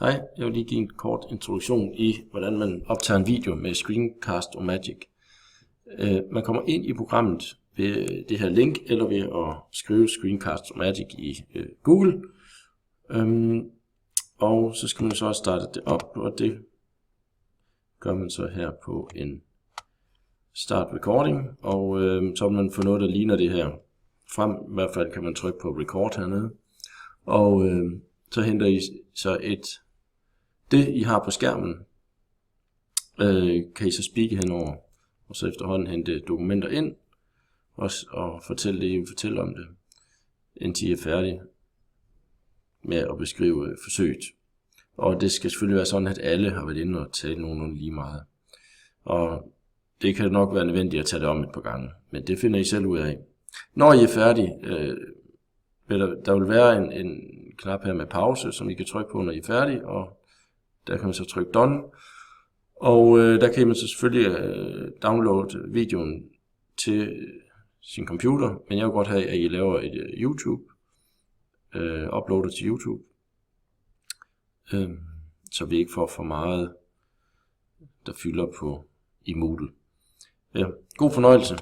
Hej, jeg vil lige give en kort introduktion i, hvordan man optager en video med Screencast-O-Matic. Man kommer ind i programmet ved det her link, eller ved at skrive Screencast-O-Matic i Google. Og så skal man så starte det op, og det gør man så her på en Start Recording. Og så vil man få noget, der ligner det her frem. I hvert fald kan man trykke på Record hernede. Og så henter I så det I har på skærmen, kan I så speake henover, og så efterhånden hente dokumenter ind, og fortælle det, I vil fortælle om det, indtil I er færdige med at beskrive forsøget. Og det skal selvfølgelig være sådan, at alle har været inde og tale nogenlunde lige meget. Og det kan nok være nødvendigt at tage det om et par gange, men det finder I selv ud af. Når I er færdige, der vil være en knap her med pause, som I kan trykke på, når I er færdige, og der kan man så trykke Done. Og der kan man så selvfølgelig downloade videoen til sin computer, men jeg vil godt have, at I laver et YouTube, uploader til YouTube, så vi ikke får for meget, der fylder på i Moodle. Ja, god fornøjelse.